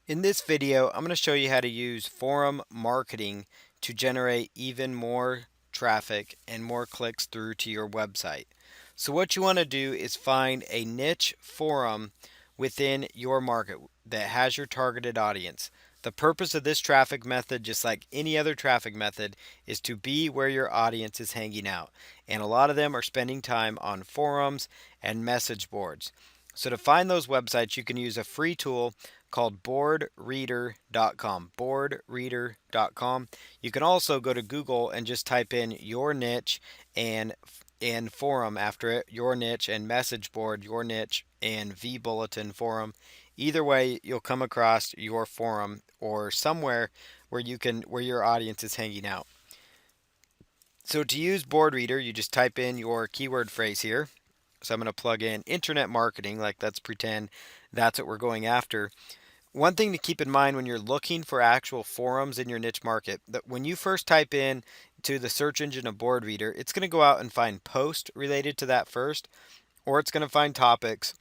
In this video, I'm going to show you how to use forum marketing to generate even more traffic and more clicks through to your website. So what you want to do is find a niche forum within your market that has your targeted audience. The purpose of this traffic method, just like any other traffic method, is to be where your audience is hanging out. And a lot of them are spending time on forums and message boards. So to find those websites, you can use a free tool called boardreader.com. Boardreader.com. You can also go to Google and just type in your niche and forum after it, your niche and message board, your niche and vBulletin forum. Either way, you'll come across your forum or somewhere where your audience is hanging out. So to use Board Reader, you just type in your keyword phrase here. So I'm going to plug in internet marketing, like let's pretend that's what we're going after. One thing to keep in mind when you're looking for actual forums in your niche market, that when you first type in to the search engine of Board Reader, it's going to go out and find posts related to that first, or it's going to find topics,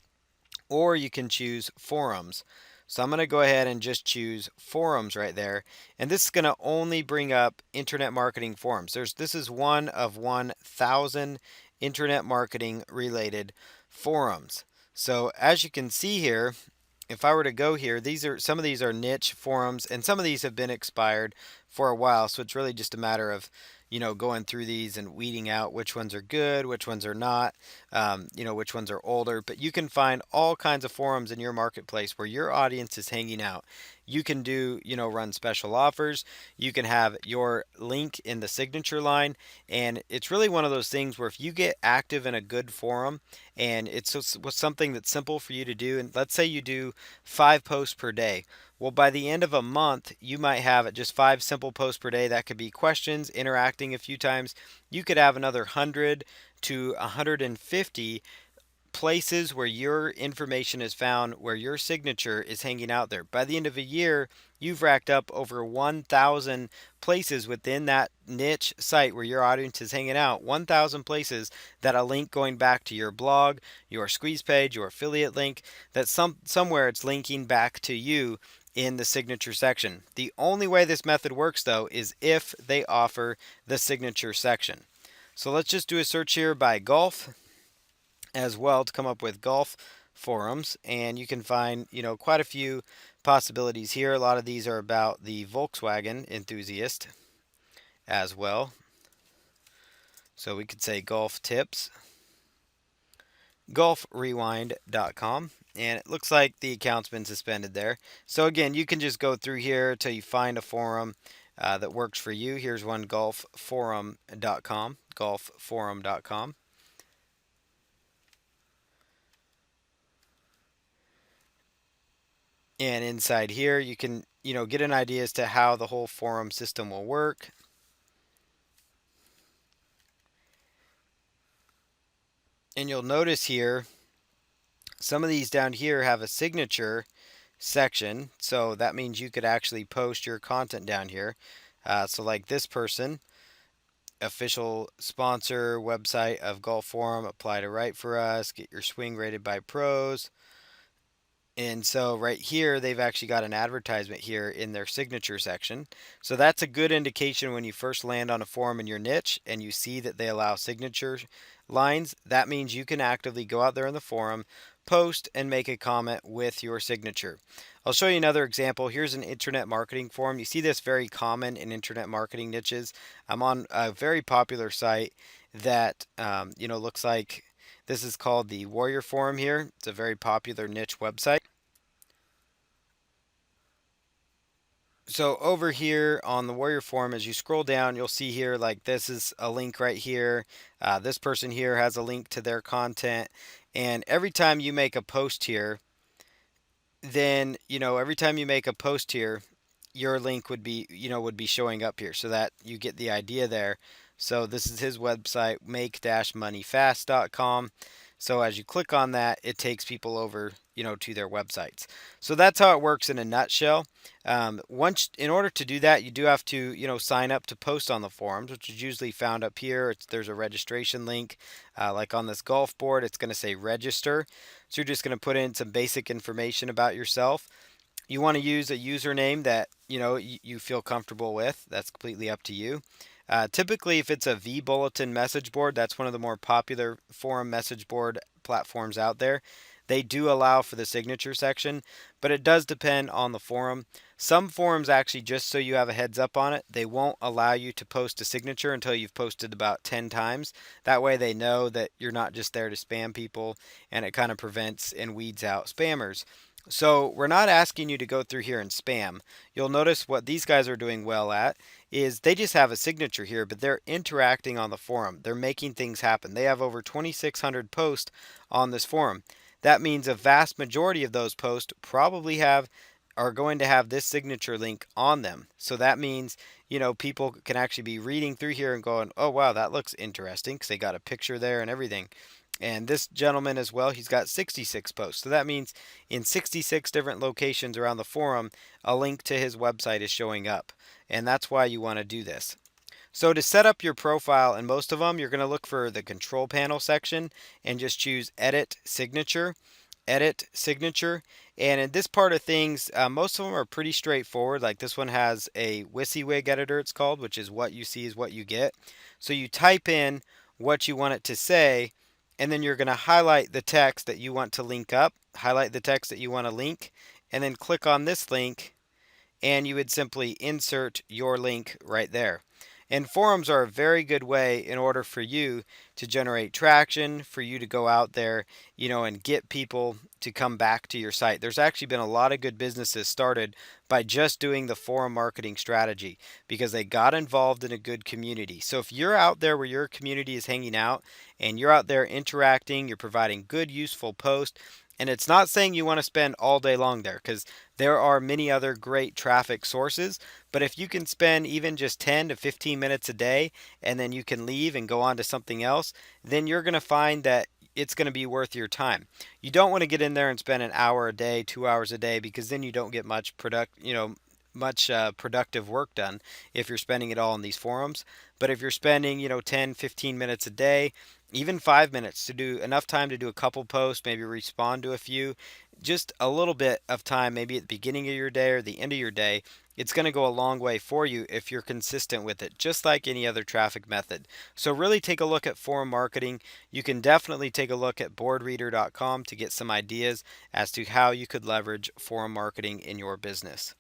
or you can choose forums. So I'm going to go ahead and just choose forums right there. And this is going to only bring up internet marketing forums. This is one of 1,000 internet marketing related forums. So as you can see here, if I were to go here, some of these are niche forums, and some of these have been expired for a while. So it's really just a matter of going through these and weeding out which ones are good, which ones are not, which ones are older. But you can find all kinds of forums in your marketplace where your audience is hanging out. You can run special offers. You can have your link in the signature line. And it's really one of those things where if you get active in a good forum and it's something that's simple for you to do, and let's say you do 5 posts per day. Well, by the end of a month, you might have just 5 simple posts per day. That could be questions, interacting a few times. You could have another 100 to 150 places where your information is found, where your signature is hanging out there. By the end of a year, you've racked up over 1,000 places within that niche site where your audience is hanging out. 1,000 places that a link going back to your blog, your squeeze page, your affiliate link, that somewhere it's linking back to you in the signature section. The only way this method works though is if they offer the signature section. So let's just do a search here by golf as well to come up with golf forums, and you can find quite a few possibilities here. A lot of these are about the Volkswagen enthusiast as well. So we could say golf tips, golfrewind.com, and it looks like the account's been suspended there. So again, you can just go through here until you find a forum that works for you. Here's one, golfforum.com, golfforum.com. And inside here, you can, get an idea as to how the whole forum system will work. And you'll notice here, some of these down here have a signature section. So that means you could actually post your content down here. So like this person, official sponsor website of Golf Forum, apply to write for us, get your swing rated by pros. And so right here, they've actually got an advertisement here in their signature section. So that's a good indication when you first land on a forum in your niche and you see that they allow signature lines. That means you can actively go out there in the forum, post, and make a comment with your signature. I'll show you another example. Here's an internet marketing forum. You see this very common in internet marketing niches. I'm on a very popular site that looks like this is called the Warrior Forum here. It's a very popular niche website. So over here on the Warrior Forum, as you scroll down, you'll see here, like this is a link right here. This person here has a link to their content. And every time you make a post here, then, every time you make a post here, your link would be showing up here, so that you get the idea there. So this is his website, make-moneyfast.com. So as you click on that, it takes people over, to their websites. So that's how it works in a nutshell. In order to do that, you do have to, sign up to post on the forums, which is usually found up here. There's a registration link, like on this golf board, it's going to say register. So you're just going to put in some basic information about yourself. You want to use a username that you feel comfortable with. That's completely up to you. Typically, if it's a vBulletin message board, that's one of the more popular forum message board platforms out there. They do allow for the signature section, but it does depend on the forum. Some forums actually, just so you have a heads up on it, they won't allow you to post a signature until you've posted about 10 times. That way they know that you're not just there to spam people, and it kind of prevents and weeds out spammers. So we're not asking you to go through here and spam. You'll notice what these guys are doing well at is they just have a signature here, but they're interacting on the forum. They're making things happen. They have over 2,600 posts on this forum. That means a vast majority of those posts probably are going to have this signature link on them. So that means, people can actually be reading through here and going, "Oh wow, that looks interesting," because they got a picture there and everything. And this gentleman as well, he's got 66 posts. So that means in 66 different locations around the forum, a link to his website is showing up. And that's why you want to do this. So to set up your profile in most of them, you're going to look for the control panel section and just choose edit signature. Edit signature. And in this part of things, most of them are pretty straightforward. Like this one has a WYSIWYG editor, it's called, which is what you see is what you get. So you type in what you want it to say, and then you're going to highlight the text that you want to link up, highlight the text that you want to link, and then click on this link, and you would simply insert your link right there. And forums are a very good way in order for you to generate traction, for you to go out there, and get people to come back to your site. There's actually been a lot of good businesses started by just doing the forum marketing strategy because they got involved in a good community. So if you're out there where your community is hanging out and you're out there interacting, you're providing good, useful posts, and it's not saying you want to spend all day long there because there are many other great traffic sources. But if you can spend even just 10 to 15 minutes a day and then you can leave and go on to something else, then you're going to find that it's going to be worth your time. You don't want to get in there and spend an hour a day, 2 hours a day, because then you don't get much productive work done if you're spending it all on these forums. But if you're spending, 10, 15 minutes a day, even 5 minutes to do enough time to do a couple posts, maybe respond to a few, just a little bit of time, maybe at the beginning of your day or the end of your day, it's going to go a long way for you if you're consistent with it, just like any other traffic method. So really take a look at forum marketing. You can definitely take a look at boardreader.com to get some ideas as to how you could leverage forum marketing in your business.